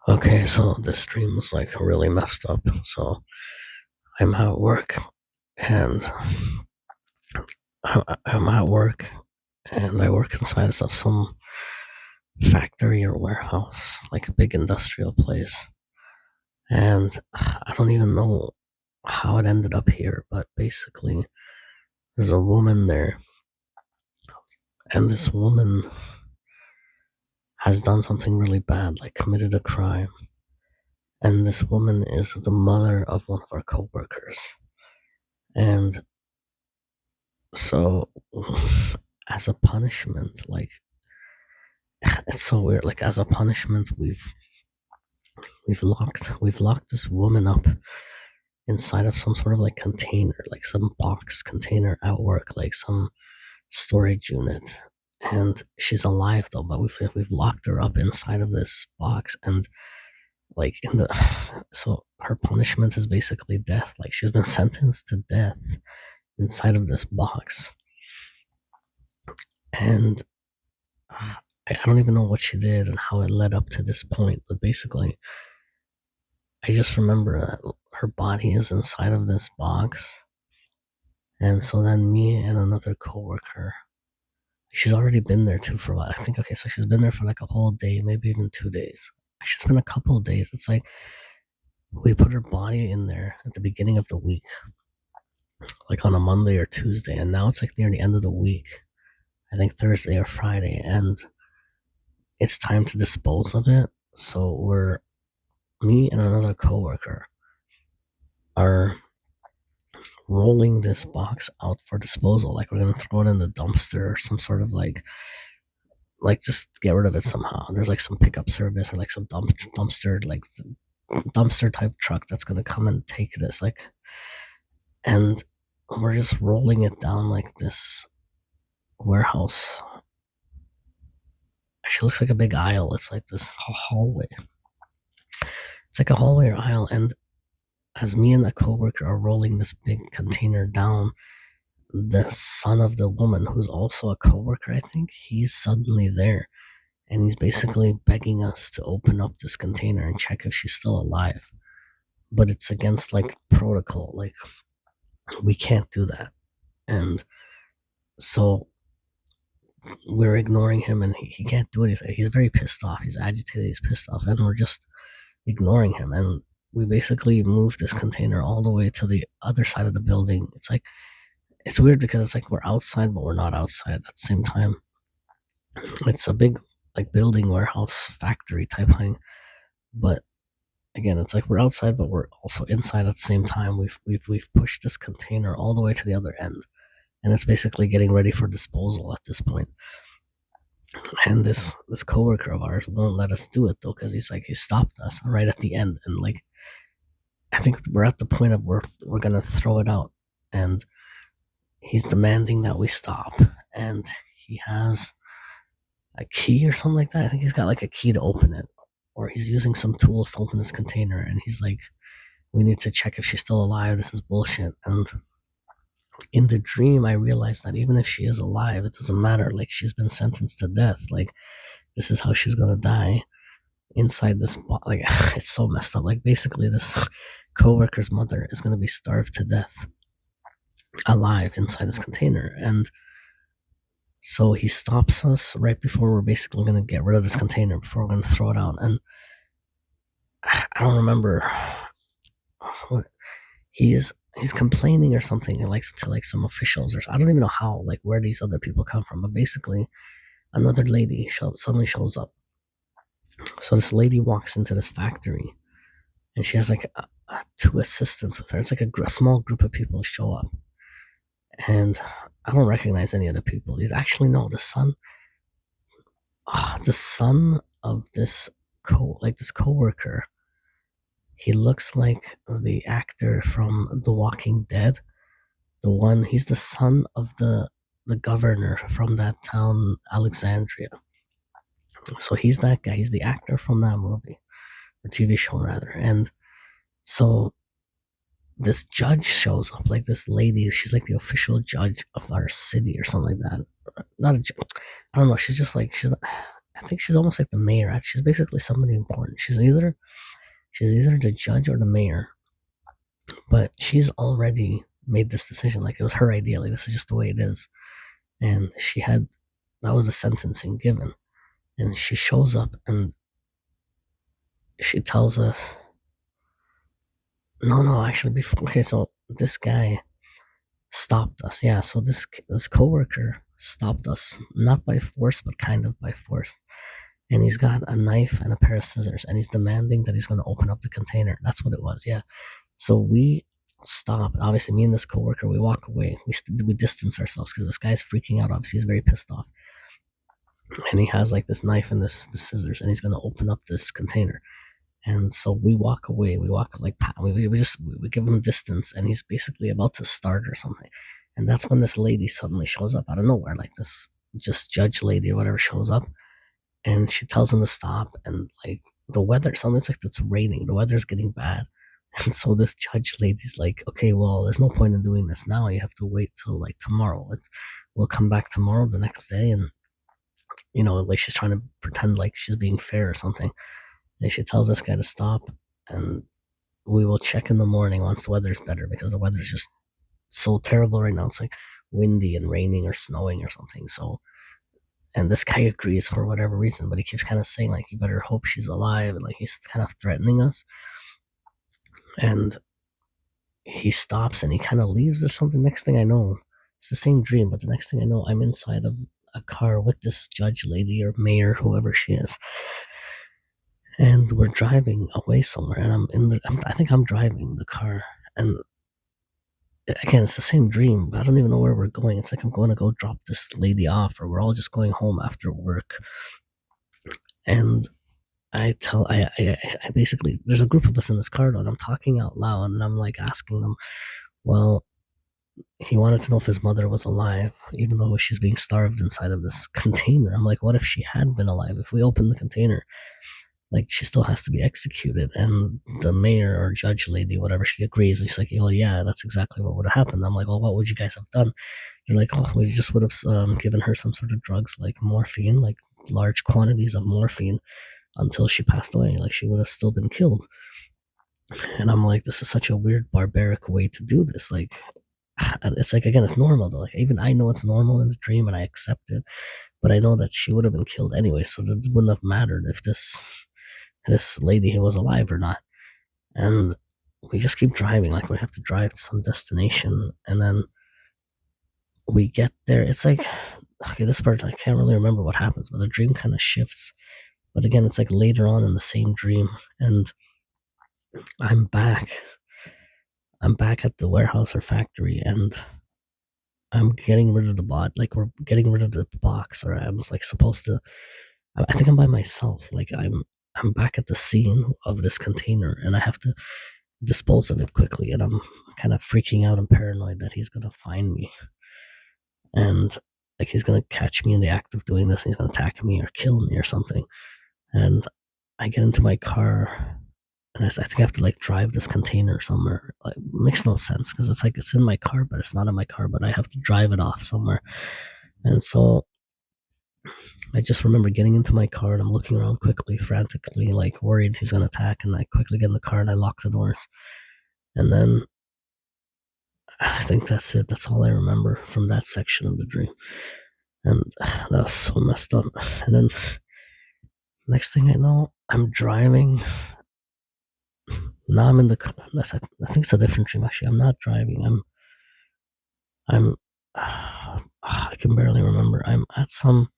Okay, so this dream was like really messed up. So I'm at work and I'm at work and I work inside of some factory or warehouse, like a big industrial place. And I don't even know how it ended up here, but basically there's a woman there, and this woman has done something really bad, like committed a crime. And this woman is the mother of one of our coworkers. And so as a punishment, like it's so weird. Like as a punishment, we've locked this woman up inside of some sort of like container, like some box container at work, like some storage unit. And she's alive though, but we've locked her up inside of this box, and like in the so her punishment is basically death. Like she's been sentenced to death inside of this box, and I don't even know what she did and how it led up to this point, but basically I just remember that her body is inside of this box. And so then me and another coworker, she's already been there too for a while. I think, okay, so she's been there for like a whole day, maybe even 2 days. She's been a couple of days. It's like we put her body in there at the beginning of the week, like on a Monday or Tuesday. And now it's like near the end of the week, I think Thursday or Friday. And it's time to dispose of it. So me and another coworker are rolling this box out for disposal. Like we're gonna throw it in the dumpster or some sort of like just get rid of it somehow. There's like some pickup service or like some dumpster like dumpster type truck that's gonna come and take this. Like, and we're just rolling it down like this warehouse. Actually, looks like a big aisle. It's like this hallway. It's like a hallway or aisle, and as me and the coworker are rolling this big container down, the son of the woman, who's also a coworker, I think, he's suddenly there, and he's basically begging us to open up this container and check if she's still alive. But it's against like protocol. Like we can't do that. And so we're ignoring him, and he can't do anything. He's very pissed off. He's agitated. He's pissed off, and we're just ignoring him. And we basically moved this container all the way to the other side of the building. It's weird because it's like we're outside, but we're not outside at the same time. It's a big like building, warehouse, factory type thing. But again, it's like we're outside, but we're also inside at the same time. We've pushed this container all the way to the other end, and it's basically getting ready for disposal at this point. And this coworker of ours won't let us do it though, because he stopped us right at the end, and like I think we're at the point of where we're gonna throw it out, and he's demanding that we stop, and he has a key or something like that. I think he's got like a key to open it, or he's using some tools to open this container, and he's like, we need to check if she's still alive. This is bullshit. And in the dream, I realized that even if she is alive, it doesn't matter. Like she's been sentenced to death. Like this is how she's gonna die inside this. Like it's so messed up. Like basically, this coworker's mother is gonna be starved to death alive inside this container, and so he stops us right before we're basically gonna get rid of this container before we're gonna throw it out. And I don't remember what he's complaining or something, and like to like some officials, or I don't even know how, like where these other people come from, but basically another lady suddenly shows up. So this lady walks into this factory, and she has like two assistants with her. It's like a small group of people show up, and I don't recognize any of the people. He's actually no, the son of this coworker. He looks like the actor from The Walking Dead. He's the son of the governor from that town, Alexandria. So he's that guy. He's the actor from that movie or TV show rather. And so this judge shows up, like this lady. She's like the official judge of our city or something like that. Not a judge. I don't know. She's just like she's. Not, I think she's almost like the mayor. She's basically somebody important. She's either the judge or the mayor, but she's already made this decision. Like, it was her idea. Like, this is just the way it is. And that was the sentencing given. And she shows up and she tells us, no, actually, before, okay, so this guy stopped us. Yeah, so this coworker stopped us, not by force, but kind of by force. And he's got a knife and a pair of scissors, and he's demanding that he's going to open up the container. That's what it was. Yeah. So we stop. Obviously, me and this coworker, we walk away. We distance ourselves because this guy's freaking out. Obviously, he's very pissed off, and he has like this knife and the scissors, and he's going to open up this container. And so we walk away. We walk like we give him distance, and he's basically about to start or something. And that's when this lady suddenly shows up out of nowhere, like this just judge lady or whatever shows up, and she tells him to stop. And like the weather, something's like it's raining. The weather's getting bad, and so this judge lady's like, okay, well, there's no point in doing this now. You have to wait till like tomorrow. We'll come back tomorrow, the next day, and like she's trying to pretend like she's being fair or something. And she tells this guy to stop, and we will check in the morning once the weather's better, because the weather's just so terrible right now. It's like windy and raining or snowing or something. So, and this guy agrees for whatever reason, but he keeps kind of saying like, you better hope she's alive, and like he's kind of threatening us. And he stops and he kind of leaves or something. Next thing I know, it's the same dream, but the next thing I know, I'm inside of a car with this judge lady or mayor, whoever she is. And we're driving away somewhere, and I think I'm driving the car. And again, it's the same dream, but I don't even know where we're going. It's like I'm going to go drop this lady off, or we're all just going home after work. And I basically, there's a group of us in this car, and I'm talking out loud, and I'm like asking them, well, he wanted to know if his mother was alive, even though she's being starved inside of this container. I'm like, what if she had been alive? If we open the container, like, she still has to be executed. And the mayor or judge lady, whatever, she agrees. And she's like, well, yeah, that's exactly what would have happened. I'm like, well, what would you guys have done? They're like, oh, we just would have given her some sort of drugs like morphine, like large quantities of morphine, until she passed away. Like, she would have still been killed. And I'm like, this is such a weird, barbaric way to do this. Like, it's like, again, it's normal though. Like, even I know it's normal in the dream, and I accept it, but I know that she would have been killed anyway. So it wouldn't have mattered if this lady who was alive or not. And we just keep driving. Like, we have to drive to some destination, and then we get there. It's like, okay, this part, I can't really remember what happens, but the dream kind of shifts. But again, it's like later on in the same dream, and I'm back at the warehouse or factory, and I'm getting rid of the bot. Like, we're getting rid of the box, or I was like supposed to. I think I'm by myself. Like, I'm back at the scene of this container, and I have to dispose of it quickly. And I'm kind of freaking out and paranoid that he's gonna find me, and like he's gonna catch me in the act of doing this, and he's gonna attack me or kill me or something. And I get into my car, and I think I have to like drive this container somewhere. Like, it makes no sense, because it's like it's in my car, but it's not in my car. But I have to drive it off somewhere, and so I just remember getting into my car, and I'm looking around quickly, frantically, like worried he's gonna attack. And I quickly get in the car and I lock the doors. And then I think that's it. That's all I remember from that section of the dream. And that was so messed up. And then next thing I know, I'm driving. Now I'm in the car. I think it's a different dream, actually. I'm not driving. I can barely remember. I'm at some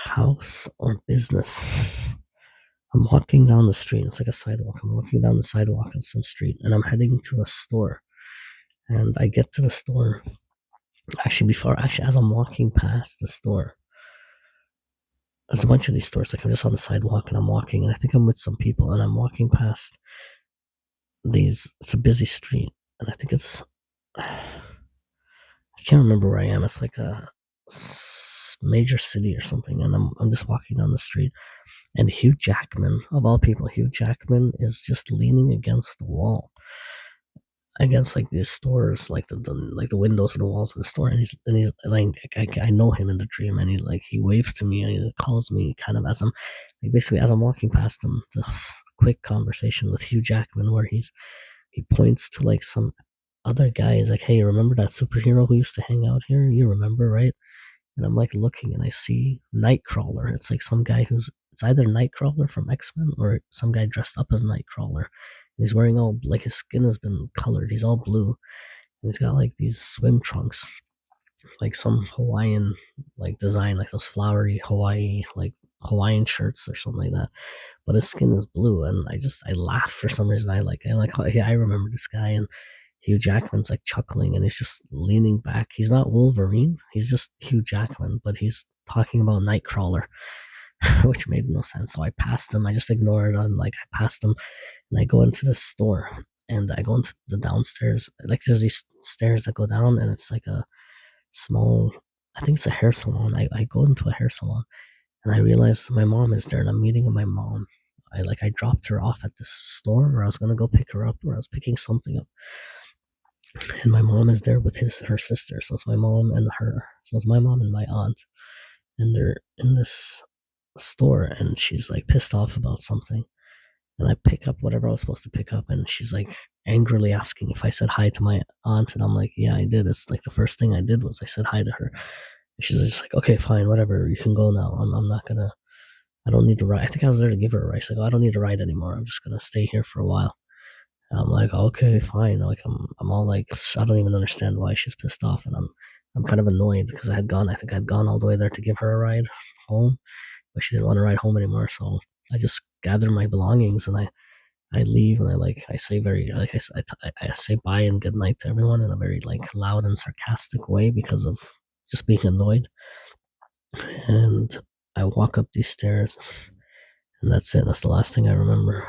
house or business. I'm walking down the street. It's like a sidewalk. I'm walking down the sidewalk on some street, and I'm heading to a store. And I get to the store. Actually, as I'm walking past the store, there's a bunch of these stores. Like, I'm just on the sidewalk, and I'm walking, and I think I'm with some people, and I'm walking past these. It's a busy street, and I think I can't remember where I am. It's like a major city or something, and I'm just walking down the street, and Hugh Jackman, of all people, Hugh Jackman is just leaning against the wall. against like these stores, like the windows or the walls of the store, and he's like I know him in the dream, and he waves to me and he calls me kind of as I'm like basically as I'm walking past him. This quick conversation with Hugh Jackman where he points to like some other guy. He's like, "Hey, remember that superhero who used to hang out here? You remember, right?" And I'm like looking, and I see Nightcrawler. It's like some guy who's it's either Nightcrawler from X-Men or some guy dressed up as Nightcrawler. And he's wearing all like his skin has been colored. He's all blue, and he's got like these swim trunks, like some Hawaiian like design, like those flowery Hawaiian shirts or something like that. But his skin is blue, and I laugh for some reason. I'm like, oh, yeah, I remember this guy, and Hugh Jackman's like chuckling and he's just leaning back. He's not Wolverine. He's just Hugh Jackman, but he's talking about Nightcrawler, which made no sense. So I passed him. I just ignored him. Like I passed him, and I go into the store, and I go into the downstairs. Like there's these stairs that go down, and it's like a small. I think it's a hair salon. I go into a hair salon, and I realize my mom is there, and I'm meeting with my mom. I dropped her off at this store where I was gonna go pick her up, or I was picking something up, and my mom is there with her sister. So it's my mom and her. So it's my mom and my aunt, and they're in this store, and she's like pissed off about something. And I pick up whatever I was supposed to pick up, and she's like angrily asking if I said hi to my aunt, and I'm like, yeah, I did. It's like the first thing I did was I said hi to her. And she's just like, okay, fine, whatever, you can go now. I'm not gonna. I don't need to ride. I think I was there to give her a ride. She's like, oh, I don't need to ride anymore. I'm just gonna stay here for a while. And I'm like, okay, fine. Like I'm all like, I don't even understand why she's pissed off, and I'm kind of annoyed because I had gone. I think I'd gone all the way there to give her a ride home, but she didn't want to ride home anymore. So I just gather my belongings and I leave, and I say very like I say bye and good night to everyone in a very like loud and sarcastic way because of just being annoyed. And I walk up these stairs, and that's it. That's the last thing I remember.